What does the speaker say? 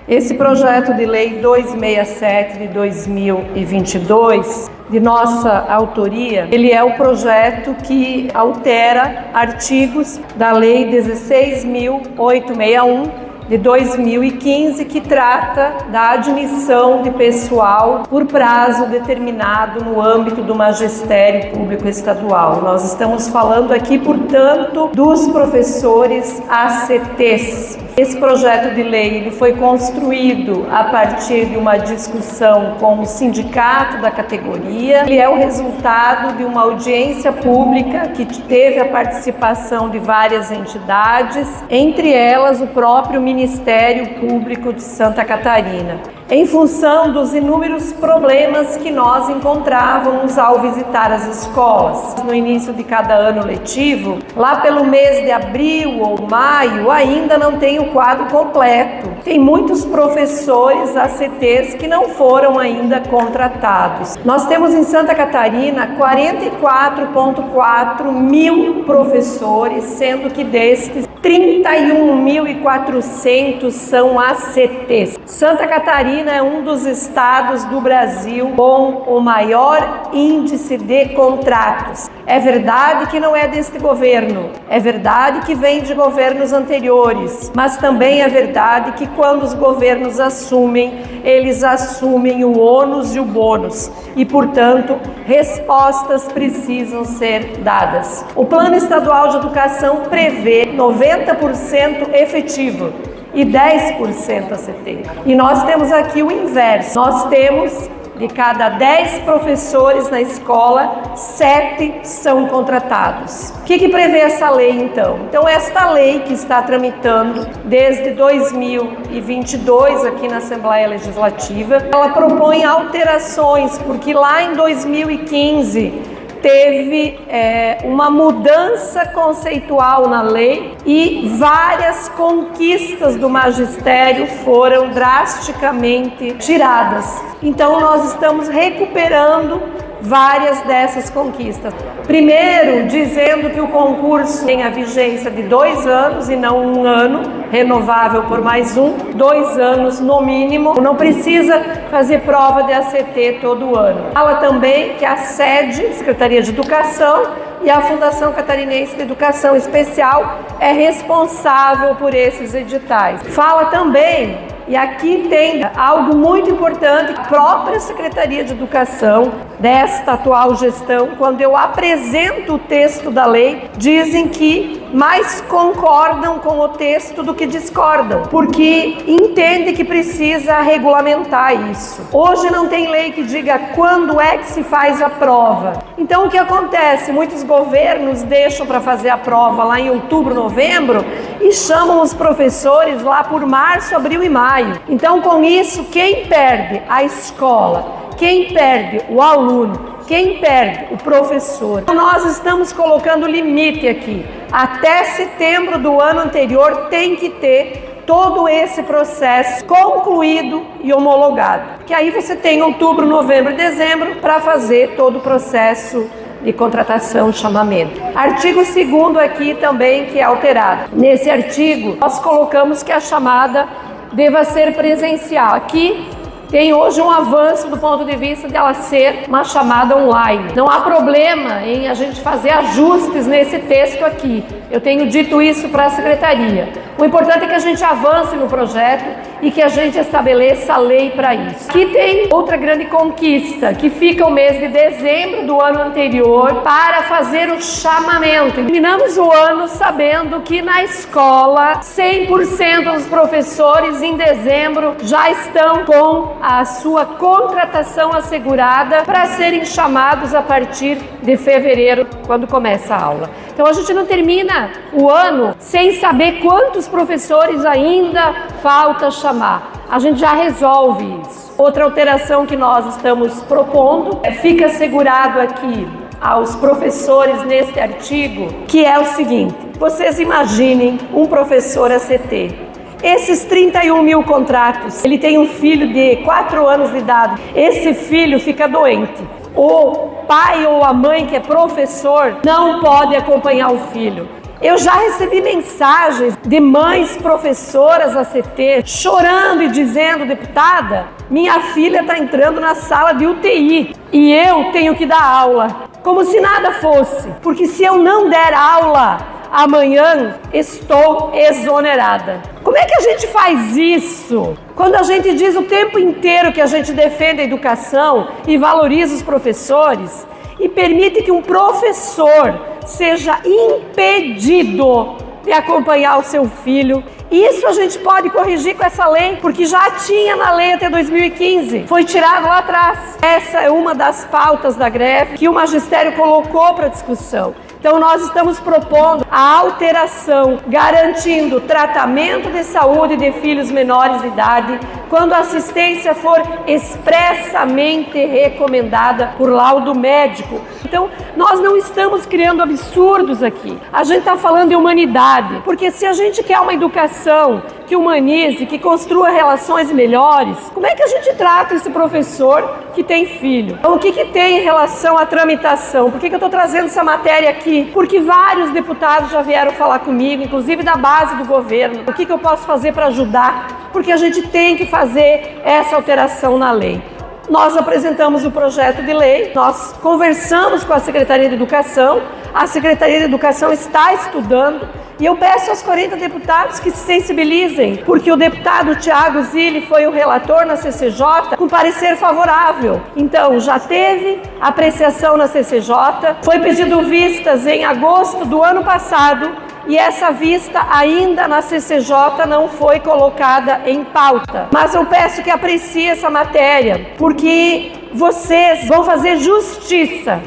Esse projeto de lei 267 de 2022, de nossa autoria, ele é o projeto que altera artigos da Lei 16.861 de 2015, que trata da admissão de pessoal por prazo determinado no âmbito do magistério público estadual. Nós estamos falando aqui, portanto, dos professores ACTs. Esse projeto de lei ele foi construído a partir de uma discussão com o sindicato da categoria. Ele é o resultado de uma audiência pública que teve a participação de várias entidades, entre elas o próprio Ministério Público de Santa Catarina, em função dos inúmeros problemas que nós encontrávamos ao visitar as escolas. No início de cada ano letivo, lá pelo mês de abril ou maio, ainda não tem o quadro completo. Tem muitos professores ACTs que não foram ainda contratados. Nós temos em Santa Catarina 44,4 mil professores, sendo que destes 31.400 são ACTs. Santa Catarina é um dos estados do Brasil com o maior índice de contratos. É verdade que não é deste governo, é verdade que vem de governos anteriores, mas também é verdade que quando os governos assumem, eles assumem o ônus e o bônus e, portanto, respostas precisam ser dadas. O Plano Estadual de Educação prevê 90% efetivo e 10% ACT. E nós temos aqui o inverso. Nós temos, de cada 10 professores na escola, 7 são contratados. O que prevê essa lei, então? Então, esta lei que está tramitando desde 2022 aqui na Assembleia Legislativa, ela propõe alterações, porque lá em 2015 teve uma mudança conceitual na lei e várias conquistas do magistério foram drasticamente tiradas. Então, nós estamos recuperando várias dessas conquistas. Primeiro, dizendo que o concurso tem a vigência de 2 anos e não 1 ano, renovável por mais 2 anos no mínimo. Não precisa fazer prova de ACT todo ano. Fala também que a SED, Secretaria de Educação, e a Fundação Catarinense de Educação Especial é responsável por esses editais. Fala também, e aqui tem algo muito importante, a própria Secretaria de Educação desta atual gestão, quando eu apresento o texto da lei, dizem que mais concordam com o texto do que discordam, porque entende que precisa regulamentar isso. Hoje não tem lei que diga quando é que se faz a prova. Então o que acontece? Muitos governos deixam para fazer a prova lá em outubro, novembro e chamam os professores lá por março, abril e maio. Então, com isso, quem perde? A escola. Quem perde? O aluno. Quem perde? O professor. Então, nós estamos colocando limite aqui. Até setembro do ano anterior tem que ter todo esse processo concluído e homologado. Que aí você tem outubro, novembro e dezembro para fazer todo o processo de contratação, chamamento. Artigo 2º aqui também que é alterado. Nesse artigo, nós colocamos que a chamada deva ser presencial. Aqui tem hoje um avanço do ponto de vista de ela ser uma chamada online. Não há problema em a gente fazer ajustes nesse texto aqui. Eu tenho dito isso para a Secretaria. O importante é que a gente avance no projeto e que a gente estabeleça a lei para isso. Aqui tem outra grande conquista, que fica o mês de dezembro do ano anterior para fazer o chamamento. Terminamos o ano sabendo que na escola 100% dos professores em dezembro já estão com a sua contratação assegurada para serem chamados a partir de fevereiro, quando começa a aula. Então a gente não termina o ano sem saber quantos professores ainda falta chamar. A gente já resolve isso. Outra alteração que nós estamos propondo fica assegurado aqui aos professores neste artigo, que é o seguinte: vocês imaginem um professor ACT. Esses 31 mil contratos, ele tem um filho de 4 anos de idade. Esse filho fica doente. O pai ou a mãe que é professor não pode acompanhar o filho. Eu já recebi mensagens de mães professoras ACT chorando e dizendo: deputada, minha filha está entrando na sala de UTI e eu tenho que dar aula. Como se nada fosse, porque se eu não der aula amanhã, estou exonerada. Como é que a gente faz isso? Quando a gente diz o tempo inteiro que a gente defende a educação e valoriza os professores e permite que um professor seja impedido de acompanhar o seu filho. Isso a gente pode corrigir com essa lei, porque já tinha na lei até 2015, foi tirado lá atrás. Essa é uma das pautas da greve que o magistério colocou para discussão. Então nós estamos propondo a alteração, garantindo tratamento de saúde de filhos menores de idade, quando a assistência for expressamente recomendada por laudo médico. Então, nós não estamos criando absurdos aqui. A gente está falando de humanidade, porque se a gente quer uma educação que humanize, que construa relações melhores, como é que a gente trata esse professor que tem filho? Então, o que tem em relação à tramitação? Por que eu estou trazendo essa matéria aqui? Porque vários deputados já vieram falar comigo, inclusive da base do governo. O que eu posso fazer para ajudar? Porque a gente tem que fazer essa alteração na lei. Nós apresentamos o projeto de lei, nós conversamos com a Secretaria de Educação, a Secretaria de Educação está estudando e eu peço aos 40 deputados que se sensibilizem, porque o deputado Thiago Zilli foi o relator na CCJ com parecer favorável. Então, já teve apreciação na CCJ, foi pedido vistas em agosto do ano passado, e essa vista ainda na CCJ não foi colocada em pauta. Mas eu peço que aprecie essa matéria, porque vocês vão fazer justiça